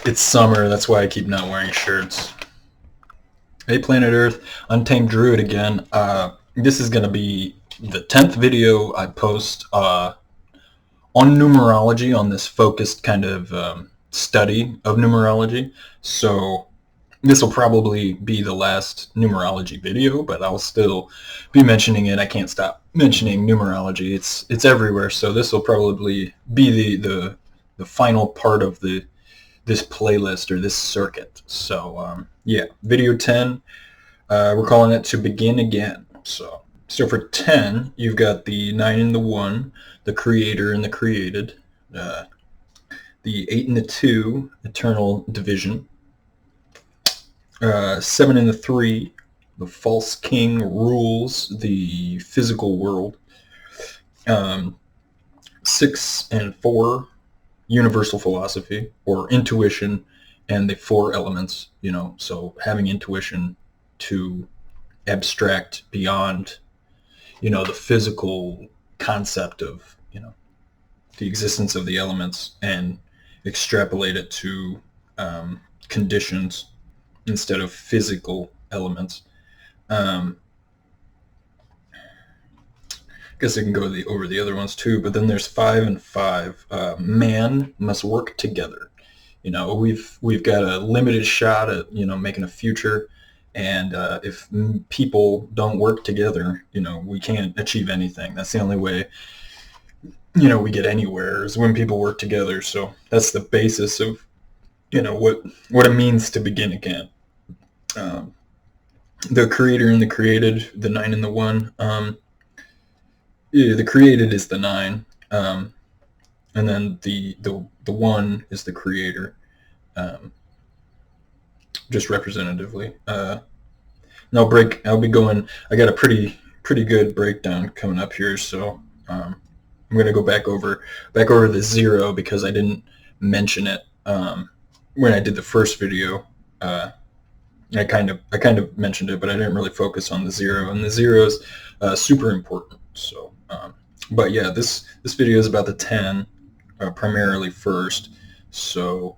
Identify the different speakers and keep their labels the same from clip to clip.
Speaker 1: It's summer, that's why I keep not wearing shirts. Hey Planet Earth, Untamed Druid again. This is going to be the 10th video I post on numerology, on this focused kind of study of numerology. So this will probably be the last numerology video, but I'll still be mentioning it. I can't stop mentioning numerology. It's everywhere, so this will probably be the final part of this playlist or this circuit. So yeah, video 10, we're calling it To Begin Again. So for 10, you've got the 9 and the 1, the creator and the created, the 8 and the 2, eternal division, 7 and the 3, the false king rules the physical world, 6 and 4, universal philosophy or intuition, and the 4 elements, so having intuition to abstract beyond, the physical concept of, the existence of the elements and extrapolate it to conditions instead of physical elements. Guess I can go over the other ones too, but then there's 5 and 5. Man must work together. We've got a limited shot at making a future, and if people don't work together, we can't achieve anything. That's the only way we get anywhere, is when people work together. So that's the basis of what it means to begin again. The creator and the created, the 9 and the 1. The created is the 9, and then the 1 is the creator, just representatively. I'll be going. I got a pretty good breakdown coming up here, so I'm gonna go back over the 0 because I didn't mention it when I did the first video. I kind of mentioned it, but I didn't really focus on the 0, and the 0 is super important. So, but yeah, this video is about the 10 primarily first. So,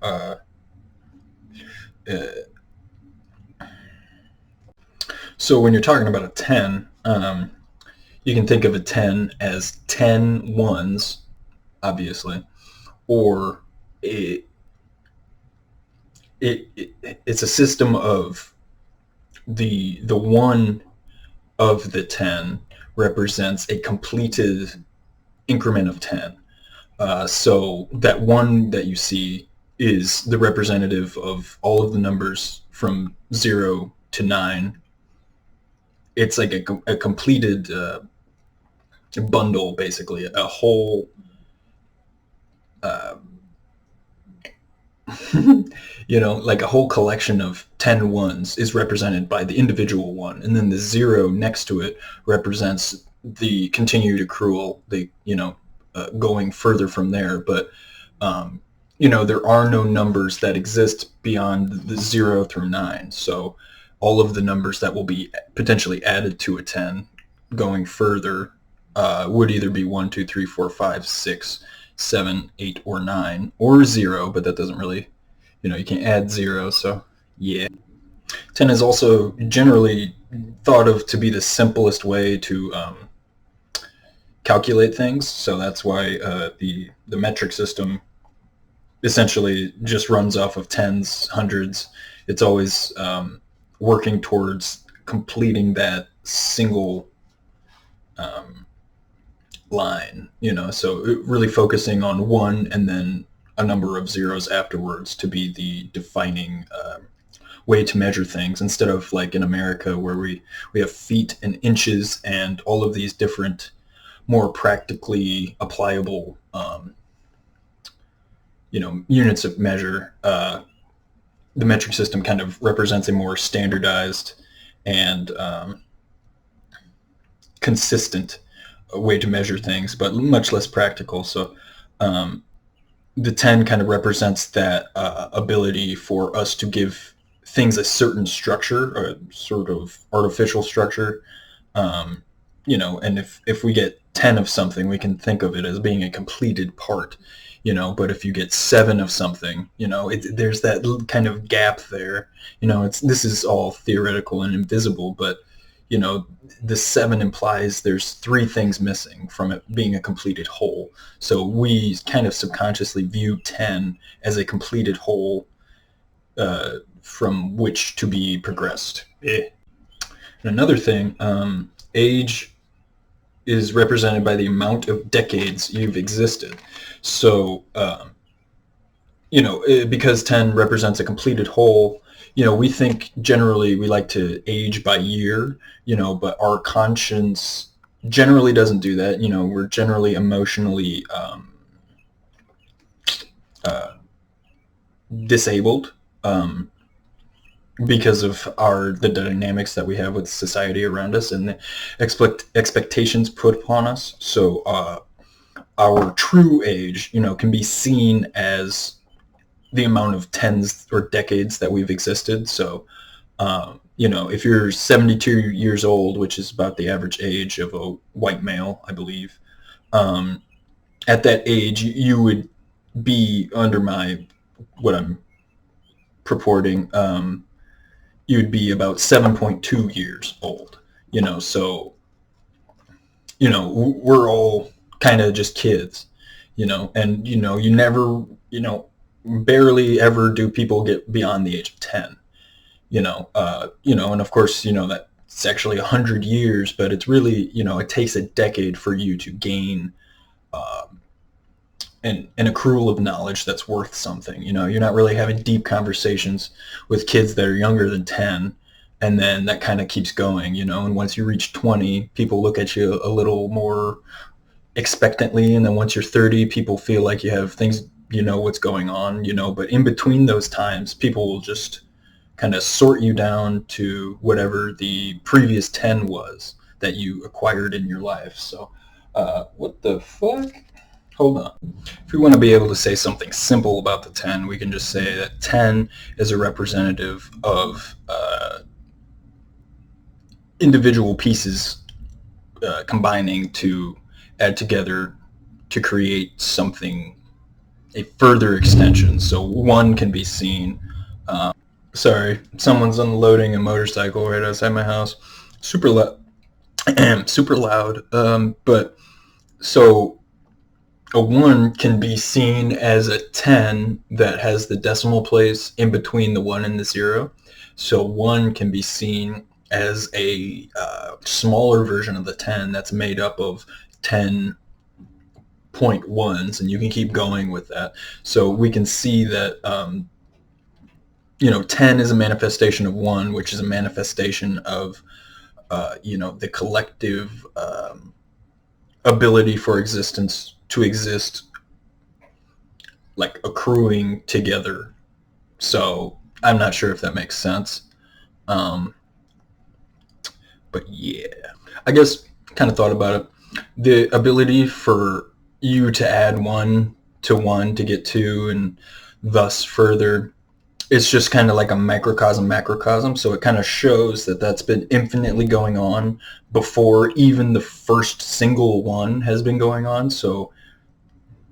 Speaker 1: so when you're talking about a 10, you can think of a 10 as 10 ones, obviously, or it's a system of the 1 of the 10 represents a completed increment of 10. So that 1 that you see is the representative of all of the numbers from 0 to 9. It's like a completed bundle, basically, a whole like a whole collection of 10 ones is represented by the individual 1, and then the 0 next to it represents the continued accrual, going further from there. But there are no numbers that exist beyond the 0 through 9. So all of the numbers that will be potentially added to a 10 going further would either be 1, 2, 3, 4, 5, 6, 7, 8, or 9, or 0, but that doesn't really, you can't add 0, so yeah. 10 is also generally thought of to be the simplest way to calculate things, so that's why the metric system essentially just runs off of tens, hundreds. It's always working towards completing that single line, so really focusing on 1 and then a number of zeros afterwards to be the defining way to measure things, instead of like in America where we have feet and inches and all of these different more practically applicable units of measure. The metric system kind of represents a more standardized and consistent way to measure things, but much less practical. So the 10 kind of represents that ability for us to give things a certain structure, a sort of artificial structure, and if we get 10 of something, we can think of it as being a completed part. but if you get 7 of something, there's that kind of gap there. This is all theoretical and invisible, but the 7 implies there's 3 things missing from it being a completed whole. So we kind of subconsciously view 10 as a completed whole from which to be progressed. And another thing, age is represented by the amount of decades you've existed. So, because 10 represents a completed whole, we think generally we like to age by year, but our conscience generally doesn't do that. We're generally emotionally disabled because of the dynamics that we have with society around us and the expectations put upon us. So our true age, can be seen as the amount of tens or decades that we've existed. So, if you're 72 years old, which is about the average age of a white male, I believe, at that age, you would be under what I'm purporting, you would be about 7.2 years old, so, we're all kind of just kids, and, you never, barely ever do people get beyond the age of 10, and of course, that's actually 100 years, but it's really, it takes a decade for you to gain an accrual of knowledge that's worth something. You're not really having deep conversations with kids that are younger than 10, and then that kind of keeps going, and once you reach 20, people look at you a little more expectantly, and then once you're 30, people feel like you have things, what's going on, but in between those times, people will just kind of sort you down to whatever the previous 10 was that you acquired in your life. So, what the fuck? Hold on. If we want to be able to say something simple about the 10, we can just say that 10 is a representative of individual pieces combining to add together to create something, a further extension. So 1 can be seen. Sorry, someone's unloading a motorcycle right outside my house. Super loud. Super loud. But so a 1 can be seen as a 10 that has the decimal place in between the 1 and the 0. So 1 can be seen as a smaller version of the 10 that's made up of 10 0.1s, and you can keep going with that. So we can see that 10 is a manifestation of 1, which is a manifestation of the collective ability for existence to exist, like accruing together. So I'm not sure if that makes sense, but yeah, I guess kind of thought about it. The ability for you to add 1 to 1 to get 2 and thus further, it's just kind of like a macrocosm. So it kind of shows that that's been infinitely going on before even the first single 1 has been going on. So,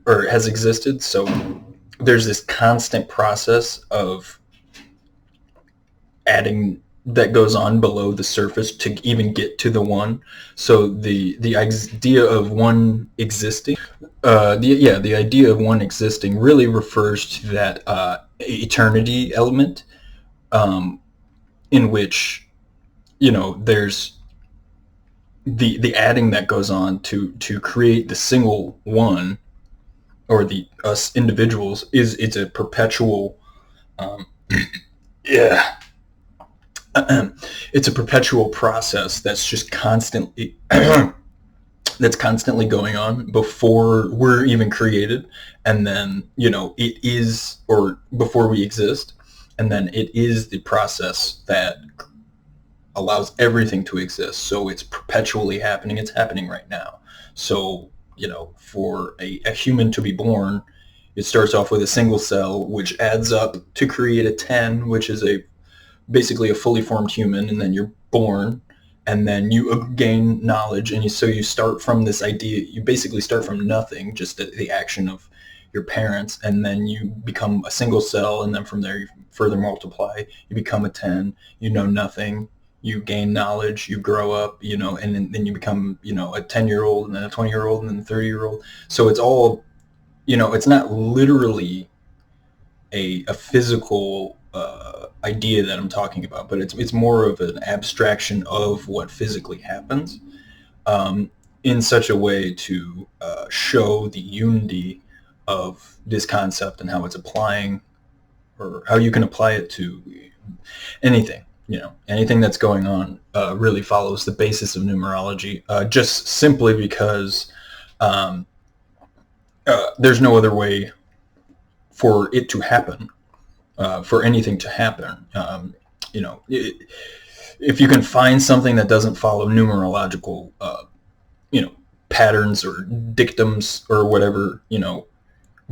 Speaker 1: or has existed. So there's this constant process of adding that goes on below the surface to even get to the 1. So the idea of 1 existing, the idea of 1 existing really refers to that eternity element, in which there's the adding that goes on to create the single 1, or the us individuals, it's a perpetual it's a perpetual process that's just constantly going on before we're even created, and then it is, or before we exist, and then it is the process that allows everything to exist. So it's perpetually happening. It's happening right now. So for a human to be born, it starts off with a single cell, which adds up to create a 10, which is basically a fully formed human, and then you're born, and then you gain knowledge, and so you start from this idea. You basically start from nothing, just the action of your parents, and then you become a single cell, and then from there you further multiply, you become a 10, you know nothing, you gain knowledge, you grow up, and then you become, a 10-year-old, and then a 20-year-old, and then a 30-year-old. So it's all, it's not literally a physical idea that I'm talking about, but it's more of an abstraction of what physically happens, in such a way to show the unity of this concept and how it's applying, or how you can apply it to anything. Anything that's going on really follows the basis of numerology, just simply because there's no other way for it to happen, for anything to happen. If you can find something that doesn't follow numerological, patterns or dictums or whatever,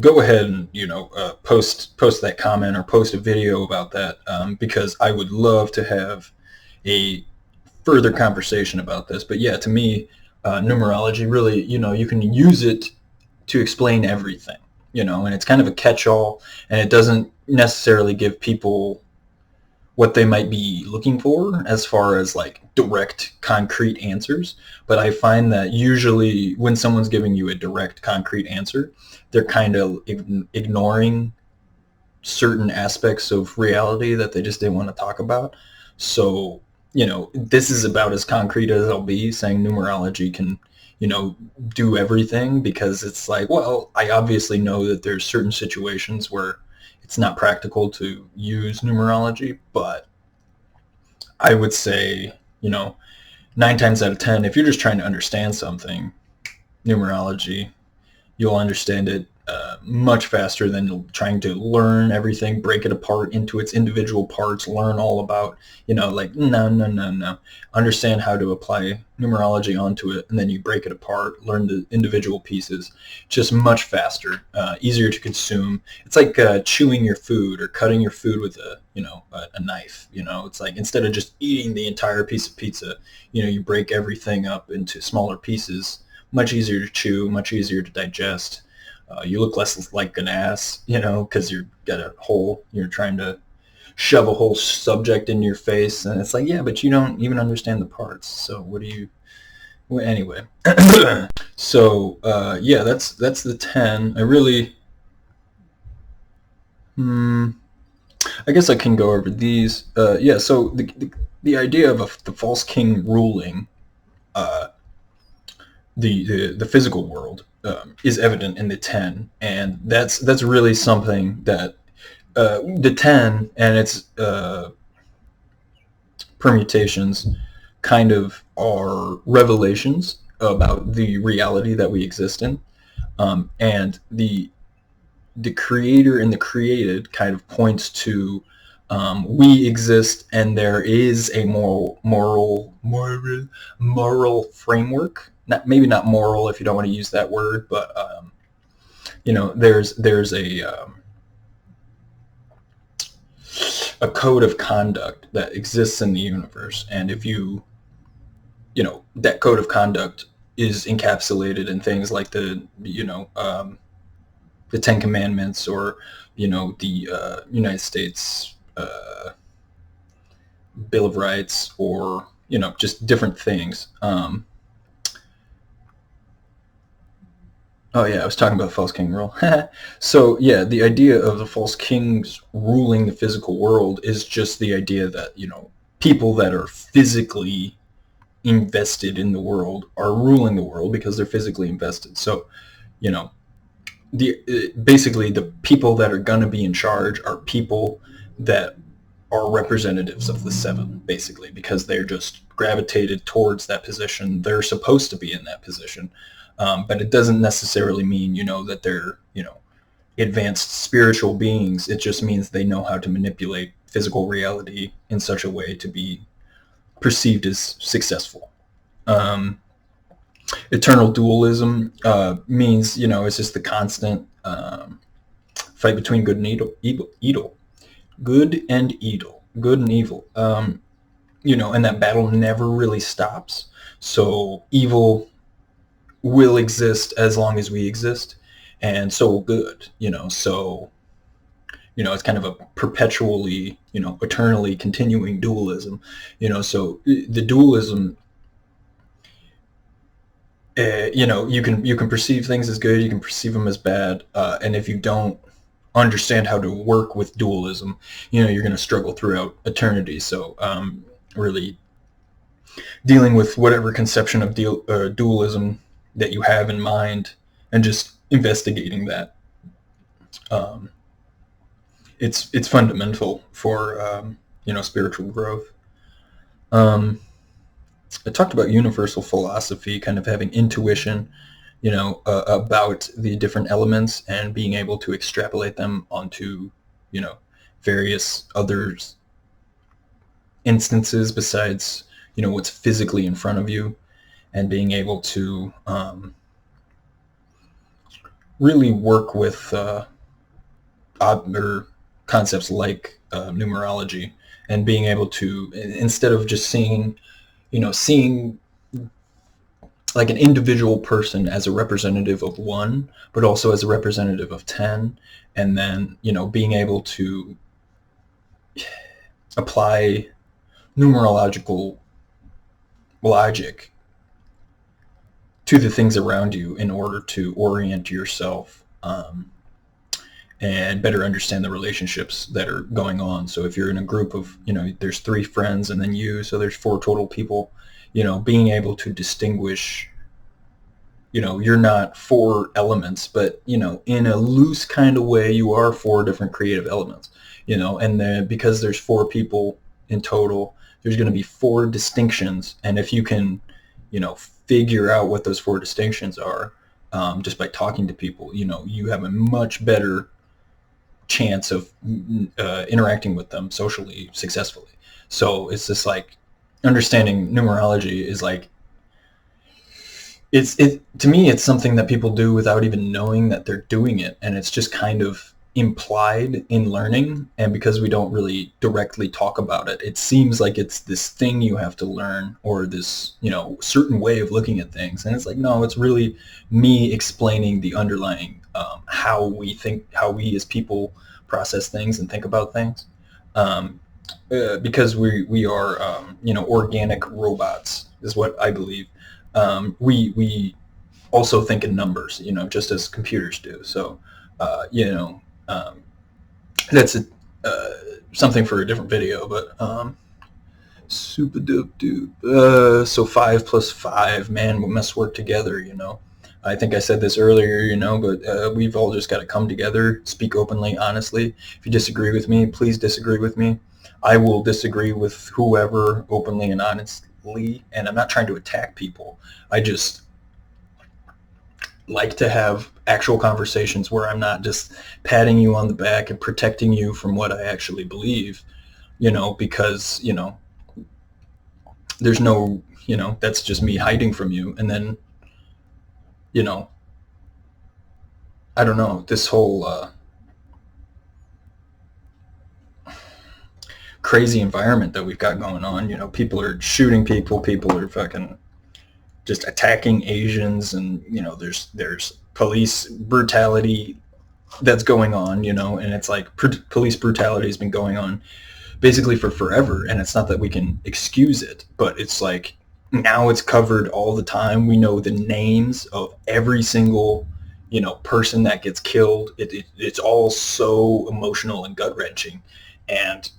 Speaker 1: go ahead and post that comment or post a video about that, because I would love to have a further conversation about this. But yeah, to me, numerology really, you can use it to explain everything, and it's kind of a catch-all, and it doesn't necessarily give people what they might be looking for as far as like direct, concrete answers. But I find that usually when someone's giving you a direct, concrete answer, they're kind of ignoring certain aspects of reality that they just didn't want to talk about. So, this is about as concrete as I'll be, saying numerology can, do everything, because it's like, well, I obviously know that there's certain situations where it's not practical to use numerology, but I would say, 9 times out of 10, if you're just trying to understand something, numerology, you'll understand it much faster than trying to learn everything, break it apart into its individual parts, learn all about, no. Understand how to apply numerology onto it, and then you break it apart, learn the individual pieces, just much faster, easier to consume. It's like chewing your food or cutting your food with a knife. It's like, instead of just eating the entire piece of pizza, you break everything up into smaller pieces, much easier to chew, much easier to digest. You look less like an ass, because you've got you're trying to shove a whole subject in your face, and it's like, yeah, but you don't even understand the parts. So what do you? Well, anyway, so yeah, that's the 10. I really, I guess I can go over these. Yeah, so the idea of the false king ruling the physical world is evident in the 10, and that's really something that the 10 and its permutations kind of are revelations about the reality that we exist in, and the creator and the created kind of points to we exist, and there is a moral framework. Maybe not moral if you don't want to use that word, but there's a code of conduct that exists in the universe, and if that code of conduct is encapsulated in things like the 10 Commandments, or the United States Bill of Rights, or just different things. Oh yeah, I was talking about false king rule. So yeah, the idea of the false kings ruling the physical world is just the idea that people that are physically invested in the world are ruling the world because they're physically invested. So basically the people that are going to be in charge are people that are representatives of the 7, basically, because they're just gravitated towards that position. They're supposed to be in that position. But it doesn't necessarily mean, that they're, advanced spiritual beings. It just means they know how to manipulate physical reality in such a way to be perceived as successful. Eternal dualism means, it's just the constant fight between good and evil. Good and evil. Good and evil. And that battle never really stops. So evil will exist as long as we exist, and so good, so it's kind of a perpetually, eternally continuing dualism, so the dualism, you can perceive things as good, you can perceive them as bad, and if you don't understand how to work with dualism, you're going to struggle throughout eternity. So really dealing with whatever conception of dualism that you have in mind, and just investigating that. Um, it's fundamental for spiritual growth. Um, I talked about universal philosophy, kind of having intuition, about the different elements and being able to extrapolate them onto, various others instances besides, what's physically in front of you, and being able to really work with or concepts like numerology, and being able to, instead of just seeing like an individual person as a representative of one, but also as a representative of 10, and then, being able to apply numerological logic to the things around you in order to orient yourself, and better understand the relationships that are going on. So if you're in a group of, there's 3 friends and then you, so there's 4 total people, being able to distinguish, you're not 4 elements, but, in a loose kind of way, you are 4 different creative elements, and then because there's 4 people in total, there's going to be 4 distinctions. And if you can, figure out what those 4 distinctions are, just by talking to people, you have a much better chance of interacting with them socially successfully. So it's just like understanding numerology is like, to me, it's something that people do without even knowing that they're doing it, and it's just kind of implied in learning. And because we don't really directly talk about it, it seems like it's this thing you have to learn, or this, certain way of looking at things. And it's like, no, it's really me explaining the underlying, how we as people process things and think about things. Because we are, organic robots is what I believe. We also think in numbers, just as computers do. So, that's something for a different video, but super dope, dude. So 5 plus 5, man, we must work together. I think I said this earlier, but we've all just got to come together, speak openly, honestly. If you disagree with me, please disagree with me. I will disagree with whoever openly and honestly, and I'm not trying to attack people. I just like to have actual conversations where I'm not just patting you on the back and protecting you from what I actually believe, because, there's no, that's just me hiding from you. And then, I don't know, this whole crazy environment that we've got going on, people are shooting people are fucking just attacking Asians, and there's police brutality that's going on, and it's like police brutality has been going on basically for forever, and it's not that we can excuse it, but it's like now it's covered all the time. We know the names of every single person that gets killed. It's all so emotional and gut wrenching, and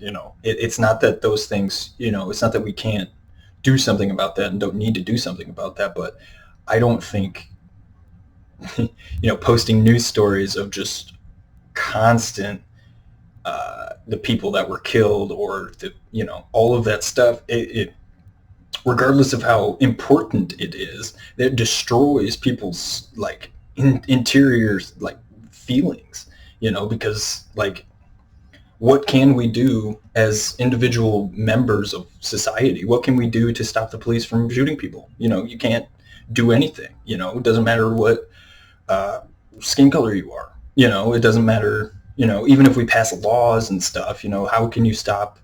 Speaker 1: it's not that those things, it's not that we can't do something about that and don't need to do something about that, but I don't think posting news stories of just constant the people that were killed, or the all of that stuff, it regardless of how important it is, it destroys people's like interior like feelings, because like, what can we do as individual members of society? What can we do to stop the police from shooting people? You can't do anything. It doesn't matter what skin color you are. It doesn't matter, even if we pass laws and stuff, how can you stop,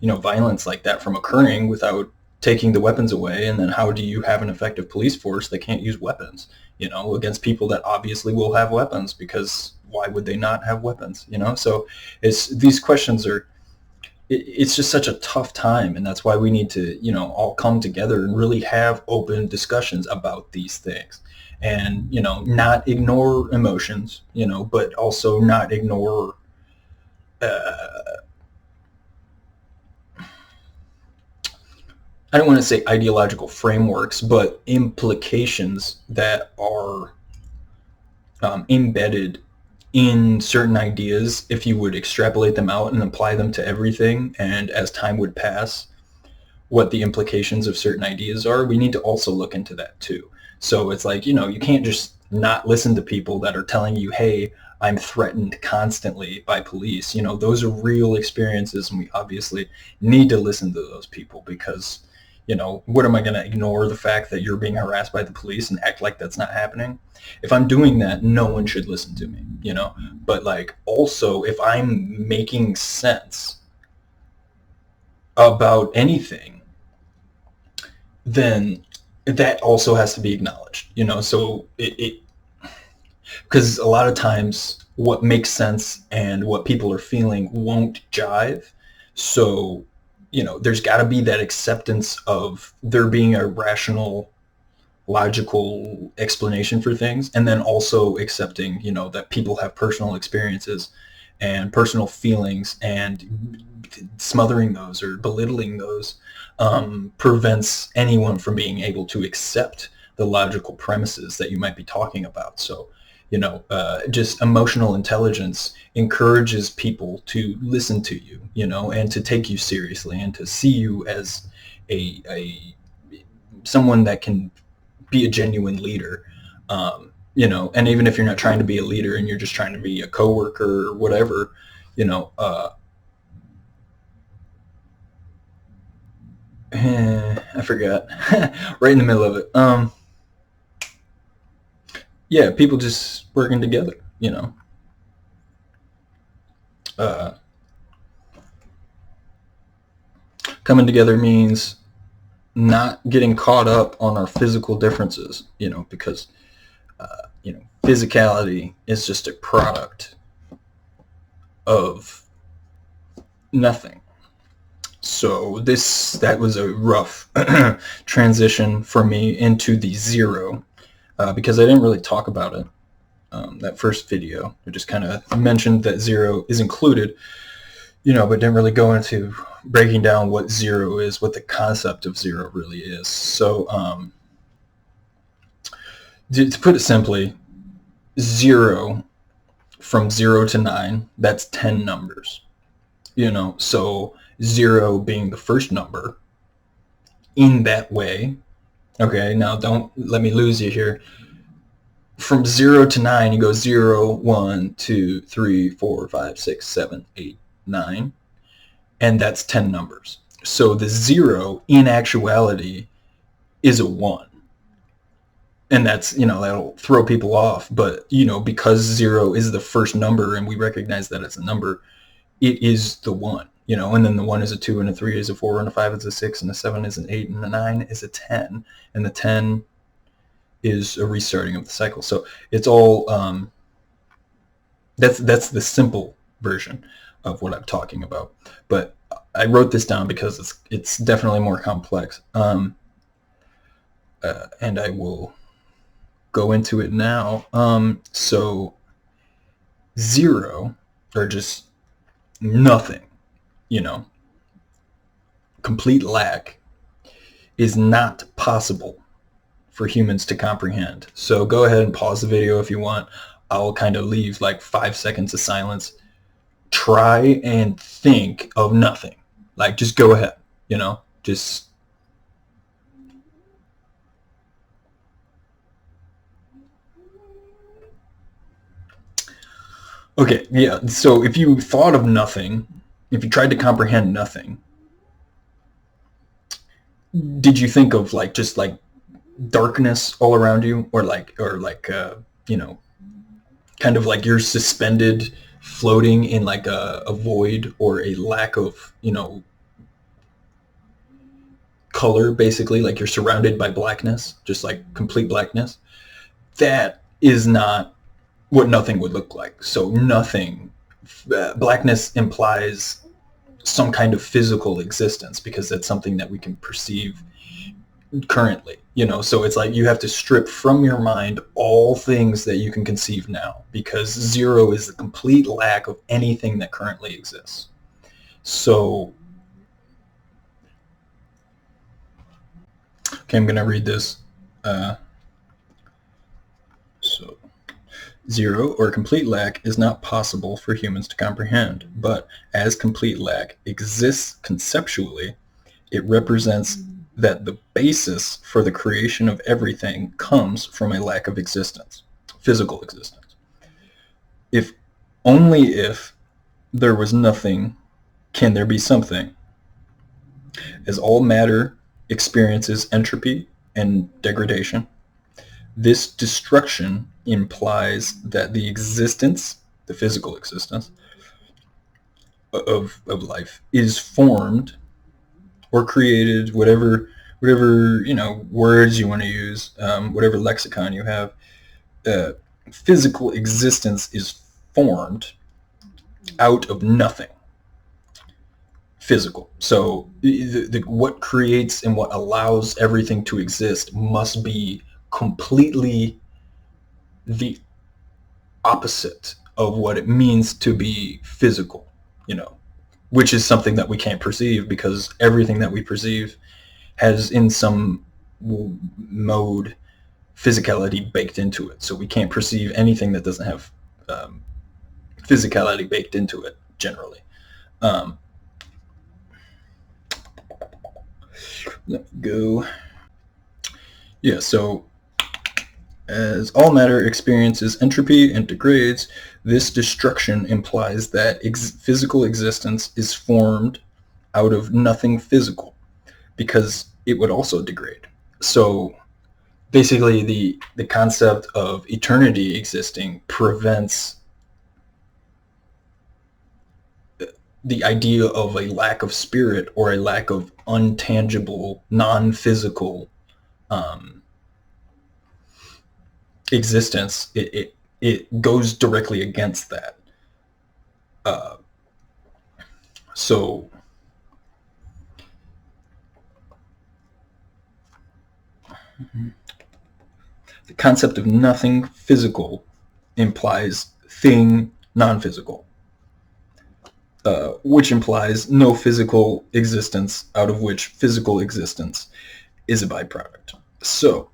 Speaker 1: violence like that from occurring without taking the weapons away, and then how do you have an effective police force that can't use weapons, against people that obviously will have weapons, because why would they not have weapons, So these questions are, it's just such a tough time, and that's why we need to, all come together and really have open discussions about these things, and, not ignore emotions, but also not ignore I don't want to say ideological frameworks, but implications that are embedded in certain ideas. If you would extrapolate them out and apply them to everything, and as time would pass, what the implications of certain ideas are, we need to also look into that too. So it's like, you can't just not listen to people that are telling you, hey, I'm threatened constantly by police. Those are real experiences, and we obviously need to listen to those people, because what am I going to ignore the fact that you're being harassed by the police and act like that's not happening? If I'm doing that, no one should listen to me, But like, also, if I'm making sense about anything, then that also has to be acknowledged, So because a lot of times what makes sense and what people are feeling won't jive. So there's got to be that acceptance of there being a rational, logical explanation for things, and then also accepting, that people have personal experiences and personal feelings, and smothering those or belittling those prevents anyone from being able to accept the logical premises that you might be talking about. So just emotional intelligence encourages people to listen to you, and to take you seriously, and to see you as a someone that can be a genuine leader, and even if you're not trying to be a leader and you're just trying to be a coworker or whatever, I forgot, right in the middle of it. Yeah, people just working together, coming together means not getting caught up on our physical differences, because, physicality is just a product of nothing. So that was a rough transition for me into the zero, because I didn't really talk about it. That first video, I just kind of mentioned that zero is included, but didn't really go into breaking down what zero is, what the concept of zero really is. So to put it simply, zero, from 0 to 9, that's 10 numbers. So 0 being the first number in that way. Okay, now don't let me lose you here. From 0 to 9, you go 0, 1, 2, 3, 4, 5, 6, 7, 8, 9. And that's 10 numbers. So the 0 in actuality is a 1. And that's, that'll throw people off. But, because 0 is the first number and we recognize that it's a number, it is the 1, and then the 1 is a 2, and a 3 is a 4, and a 5 is a 6, and a 7 is an 8, and a 9 is a 10. And the 10 is a restarting of the cycle. So it's all, that's the simple version of what I'm talking about. But I wrote this down because it's definitely more complex. And I will go into it now. So 0, or just nothing, complete lack, is not possible for humans to comprehend. So go ahead and pause the video if you want. I'll kind of leave like 5 seconds of silence. Try and think of nothing. Like, just go ahead, just... Okay, yeah, so if you thought of nothing, if you tried to comprehend nothing, did you think of just darkness all around you, or kind of like you're suspended, floating in like a void, or a lack of, color, basically, like you're surrounded by blackness, just like complete blackness, that is not what nothing would look like. So nothing, blackness implies some kind of physical existence because that's something that we can perceive currently, so it's like you have to strip from your mind all things that you can conceive now, because zero is the complete lack of anything that currently exists. So, okay, I'm going to read this. So, zero, or complete lack, is not possible for humans to comprehend, but as complete lack exists conceptually, it represents that the basis for the creation of everything comes from a lack of existence, physical existence. Only if there was nothing can there be something. As all matter experiences entropy and degradation, this destruction implies that the existence, the physical existence of life, is formed or created, whatever words you want to use, whatever lexicon you have. Physical existence is formed out of nothing physical. So what creates and what allows everything to exist must be completely the opposite of what it means to be physical, which is something that we can't perceive, because everything that we perceive has in some mode physicality baked into it. So we can't perceive anything that doesn't have physicality baked into it generally. Let me go. Yeah, so as all matter experiences entropy and degrades, this destruction implies that physical existence is formed out of nothing physical, because it would also degrade. So basically the concept of eternity existing prevents the idea of a lack of spirit or a lack of untangible, non-physical existence. It goes directly against that. So the concept of nothing physical implies thing non-physical, which implies no physical existence, out of which physical existence is a byproduct. So,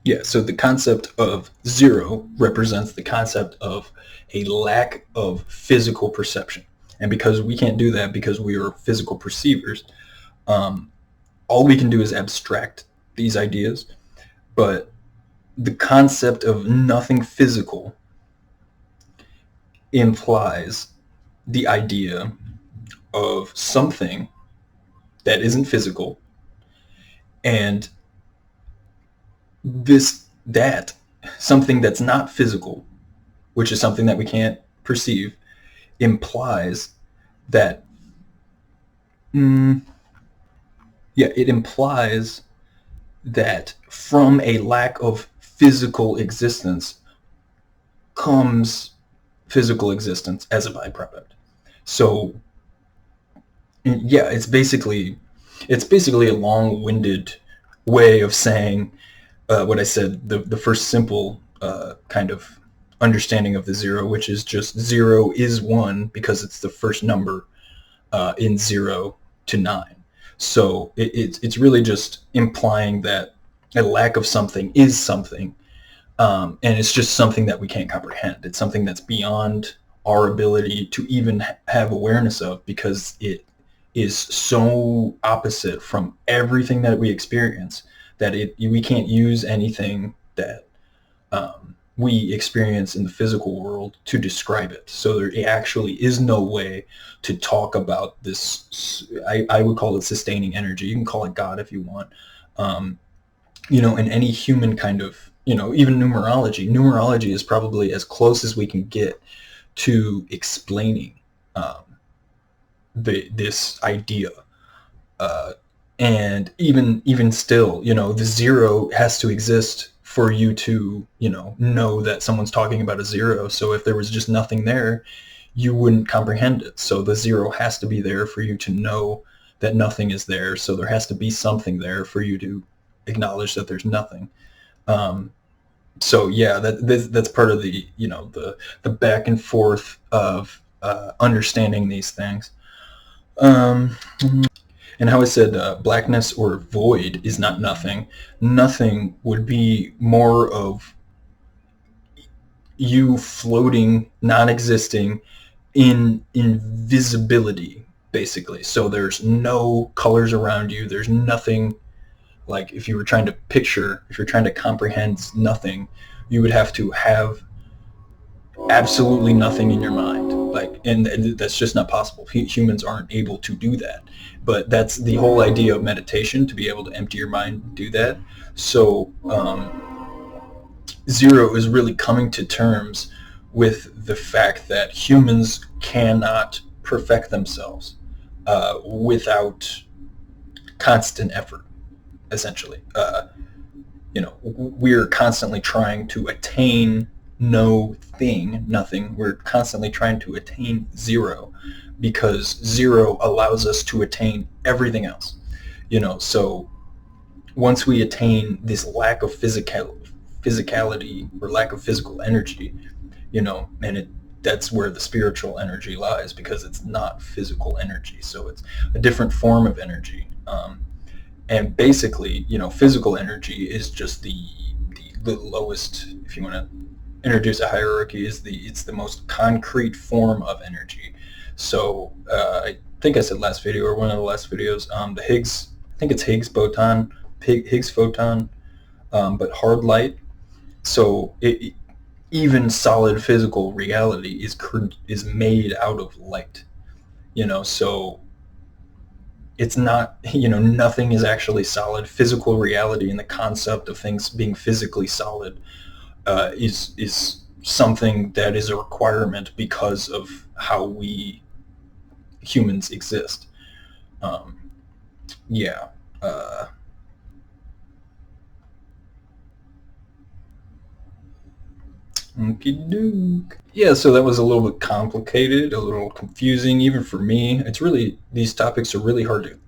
Speaker 1: yeah, so the concept of zero represents the concept of a lack of physical perception. And because we can't do that, because we are physical perceivers, all we can do is abstract these ideas. But the concept of nothing physical implies the idea of something that isn't physical, and that something that's not physical, which is something that we can't perceive, implies that it implies that from a lack of physical existence comes physical existence as a byproduct. So yeah, it's basically a long-winded way of saying what I said, the first simple kind of understanding of the zero, which is just zero is one because it's the first number in 0 to 9. So it's really just implying that a lack of something is something, and it's just something that we can't comprehend. It's something that's beyond our ability to even have awareness of, because it is so opposite from everything that we experience that we can't use anything that we experience in the physical world to describe it. So there actually is no way to talk about this. I would call it sustaining energy. You can call it God if you want. In any human kind of, even numerology. Numerology is probably as close as we can get to explaining this idea. And even still, the zero has to exist for you to know that someone's talking about a zero. So if there was just nothing there, you wouldn't comprehend it. So the zero has to be there for you to know that nothing is there. So there has to be something there for you to acknowledge that there's nothing. So yeah, that's part of the the back and forth of understanding these things. And how I said blackness or void is not nothing. Nothing would be more of you floating, non-existing, in invisibility, basically. So there's no colors around you. There's nothing. Like if you were trying to picture, if you're trying to comprehend nothing, you would have to have absolutely nothing in your mind. Like, and that's just not possible. Humans aren't able to do that. But that's the whole idea of meditation, to be able to empty your mind and do that. So zero is really coming to terms with the fact that humans cannot perfect themselves without constant effort, essentially. We're constantly trying to attain nothing. We're constantly trying to attain zero, because zero allows us to attain everything else. So once we attain this lack of physicality or lack of physical energy, and that's where the spiritual energy lies, because it's not physical energy. So it's a different form of energy. And basically, physical energy is just the lowest. If you want to introduce a hierarchy, it's the most concrete form of energy. So I think I said last video, or one of the last videos, the Higgs, I think it's Higgs boson, Higgs photon, but hard light. So even solid physical reality is made out of light. So it's not, nothing is actually solid. Physical reality and the concept of things being physically solid is something that is a requirement because of how we humans exist. Yeah. Okey-doke. Yeah, so that was a little bit complicated, a little confusing, even for me. These topics are really hard to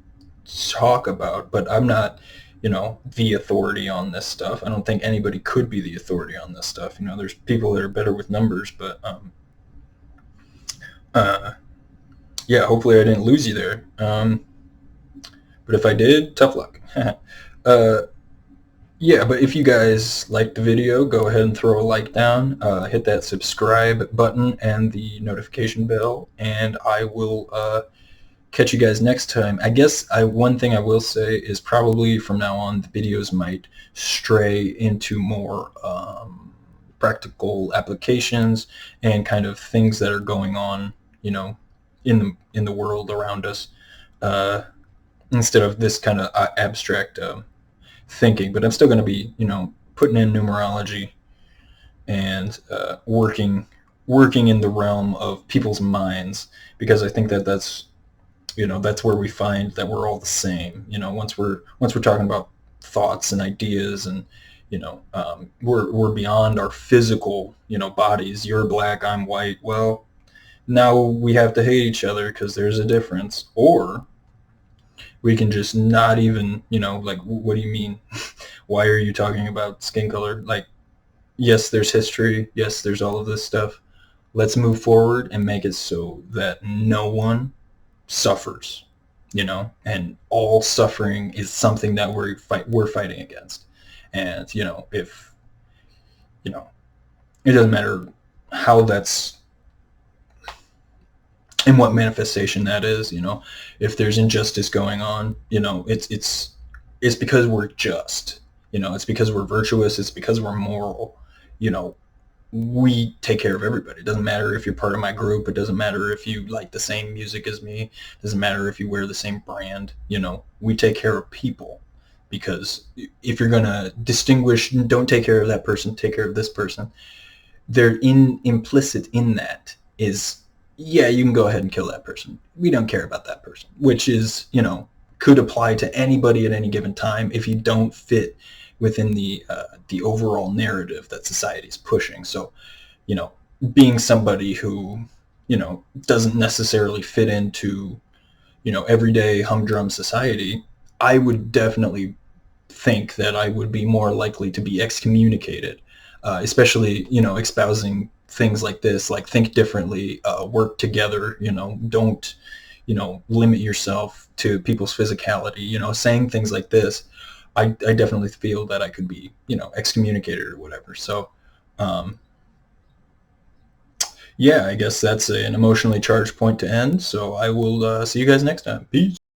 Speaker 1: talk about, but I'm not, the authority on this stuff. I don't think anybody could be the authority on this stuff. There's people that are better with numbers, but yeah, hopefully I didn't lose you there. But if I did, tough luck. Yeah, but if you guys liked the video, go ahead and throw a like down, hit that subscribe button and the notification bell, and I will catch you guys next time. I guess one thing I will say is probably from now on the videos might stray into more practical applications and kind of things that are going on, in the world around us, instead of this kind of abstract thinking. But I'm still going to be, putting in numerology and working in the realm of people's minds, because I think that's where we find that we're all the same. Once we're talking about thoughts and ideas, and we're beyond our physical bodies. You're black, I'm white. Well, now we have to hate each other because there's a difference. Or we can just not even, like, what do you mean? Why are you talking about skin color? Like, yes, there's history. Yes, there's all of this stuff. Let's move forward and make it so that no one suffers, and all suffering is something that we're fighting against. And, if, it doesn't matter how that's, and what manifestation that is, if there's injustice going on, it's because we're just, it's because we're virtuous, it's because we're moral, we take care of everybody. It doesn't matter if you're part of my group. It doesn't matter if you like the same music as me. It doesn't matter if you wear the same brand. We take care of people, because if you're going to distinguish, don't take care of that person, take care of this person, they're implicit in that is yeah, you can go ahead and kill that person. We don't care about that person, which is, could apply to anybody at any given time if you don't fit within the overall narrative that society is pushing. So, you know, being somebody who, doesn't necessarily fit into, everyday humdrum society, I would definitely think that I would be more likely to be excommunicated, especially, espousing things like this, like think differently, work together, don't, limit yourself to people's physicality, saying things like this. I definitely feel that I could be, excommunicated or whatever. So, um, yeah, I guess that's an emotionally charged point to end. So I will see you guys next time. Peace.